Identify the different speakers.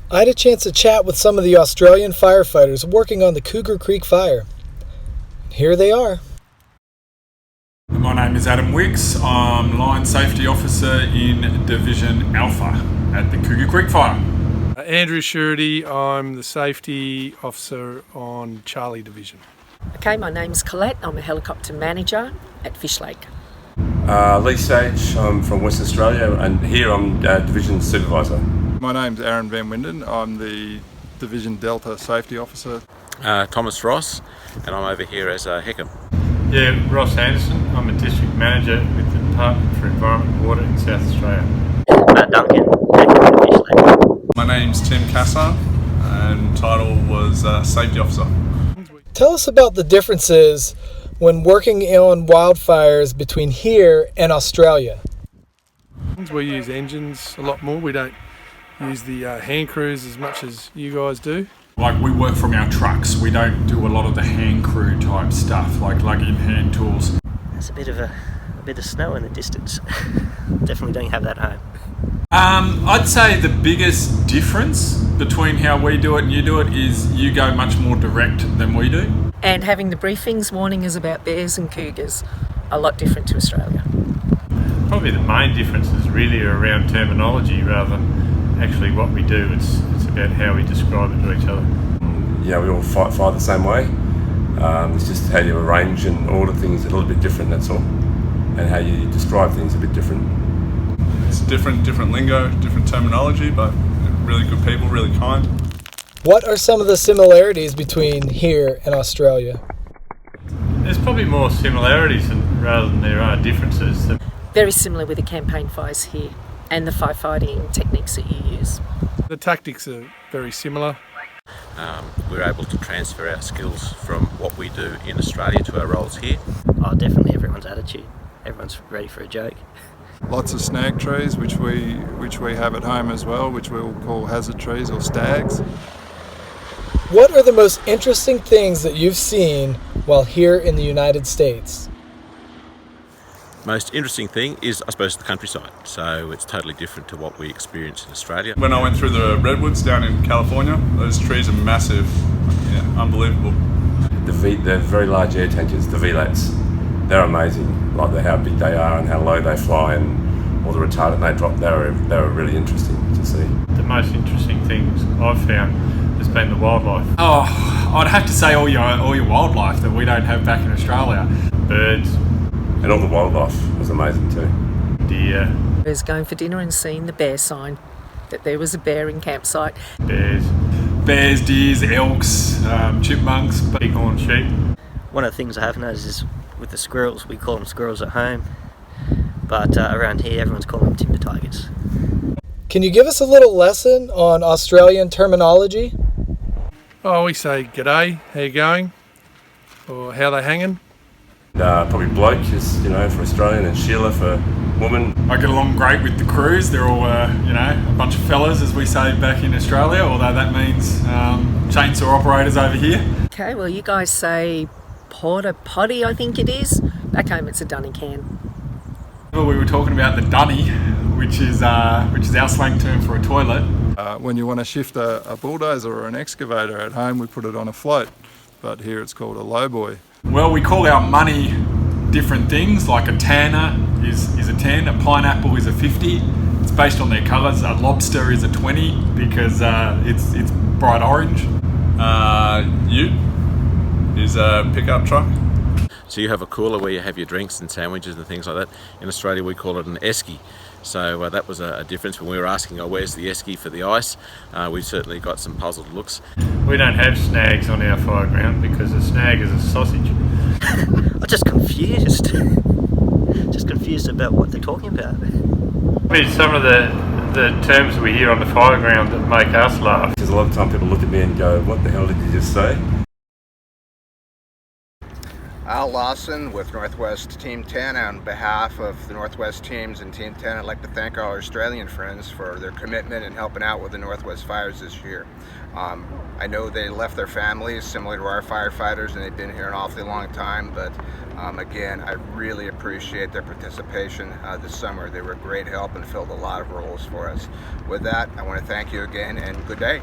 Speaker 1: I had a chance to chat with some of the Australian firefighters working on the Cougar Creek Fire. Here they are.
Speaker 2: My name is Adam Wicks. I'm Line Safety Officer in Division Alpha at the Cougar Creek Fire.
Speaker 3: Andrew Surety, I'm the Safety Officer on Charlie Division.
Speaker 4: Okay, my name's Colette. I'm a helicopter manager at Fish Lake.
Speaker 5: Lee Sage, I'm from West Australia, and here I'm Division Supervisor.
Speaker 6: My name's Aaron Van Winden. I'm the Division Delta Safety Officer.
Speaker 7: Thomas Ross, and I'm over here as a Heckham.
Speaker 8: Yeah, Ross Anderson. I'm a District Manager with the Department for Environment and Water in South Australia.
Speaker 9: Matt Duncan, Heckham at Fish Lake.
Speaker 10: My name's Tim Cassar, and title was Safety Officer.
Speaker 1: Tell us about the differences when working on wildfires between here and Australia.
Speaker 3: We use engines a lot more. We don't use the hand crews as much as you guys do.
Speaker 2: Like, we work from our trucks. We don't do a lot of the hand crew type stuff, like lugging hand tools.
Speaker 9: There's a bit of snow in the distance. Definitely don't have that home.
Speaker 2: I'd say the biggest difference between how we do it and you do it is you go much more direct than we do.
Speaker 4: And having the briefings warning us about bears and cougars, a lot different to Australia.
Speaker 8: Probably the main difference is really around terminology rather than actually what we do. It's about how we describe it to each other.
Speaker 5: Yeah, we all fire the same way. It's just how you arrange and order things a little bit different, that's all. And how you describe things a bit different.
Speaker 10: It's different lingo, different terminology, but really good people, really kind.
Speaker 1: What are some of the similarities between here and Australia?
Speaker 8: There's probably more similarities rather than there are differences.
Speaker 4: Very similar with the campaign fires here and the firefighting techniques that you use.
Speaker 3: The tactics are very similar.
Speaker 7: We're able to transfer our skills from what we do in Australia to our roles here.
Speaker 9: Oh, definitely everyone's attitude. Everyone's ready for a joke.
Speaker 6: Lots of snag trees, which we have at home as well, which we'll call hazard trees or stags.
Speaker 1: What are the most interesting things that you've seen while here in the United States?
Speaker 7: Most interesting thing is, I suppose, the countryside. So it's totally different to what we experience in Australia.
Speaker 10: When I went through the redwoods down in California, those trees are massive. Yeah, unbelievable.
Speaker 5: The very large air tankers, the VLATs, they're amazing. Like how big they are and how low they fly and all the retardant they drop. They were really interesting to see.
Speaker 8: The most interesting things I've found has been the wildlife.
Speaker 2: Oh, I'd have to say all your wildlife that we don't have back in Australia.
Speaker 8: Birds.
Speaker 5: And all the wildlife was amazing too.
Speaker 8: Deer.
Speaker 4: I was going for dinner and seeing the bear sign, that there was a bear in campsite.
Speaker 2: Bears, deers, elks, chipmunks,
Speaker 8: bighorn sheep.
Speaker 9: One of the things I have noticed is with the squirrels, we call them squirrels at home, but around here everyone's calling them timber tigers.
Speaker 1: Can you give us a little lesson on Australian terminology?
Speaker 3: Oh, we say g'day, how you going? Or how they hanging?
Speaker 5: Probably bloke is, for Australian, and Sheila for woman.
Speaker 2: I get along great with the crews. They're all, a bunch of fellas, as we say back in Australia, although that means chainsaw operators over here.
Speaker 4: Okay, well you guys say porta potty, I think it is. Back home it's a dunny can.
Speaker 2: Well, we were talking about the dunny, which is our slang term for a toilet.
Speaker 6: When you want to shift a bulldozer or an excavator at home, we put it on a float, but here it's called a lowboy.
Speaker 2: Well, we call our money different things, like a tanner is a 10, a pineapple is a 50. It's based on their colours. A lobster is a 20 because it's bright orange.
Speaker 10: Ute is a pickup truck.
Speaker 7: So you have a cooler where you have your drinks and sandwiches and things like that. In Australia we call it an esky. So that was a difference when we were asking, where's the esky for the ice? We've certainly got some puzzled looks.
Speaker 8: We don't have snags on our fireground because a snag is a sausage.
Speaker 9: I'm just confused. Just confused about what they're talking about.
Speaker 8: Maybe some of the terms we hear on the fireground that make us laugh.
Speaker 5: Because a lot of time people look at me and go, what the hell did you just say?
Speaker 11: Al Lawson with Northwest Team 10. On behalf of the Northwest teams and Team 10, I'd like to thank our Australian friends for their commitment in helping out with the Northwest Fires this year. I know they left their families similar to our firefighters, and they've been here an awfully long time, but again, I really appreciate their participation this summer. They were a great help and filled a lot of roles for us. With that, I want to thank you again, and good day.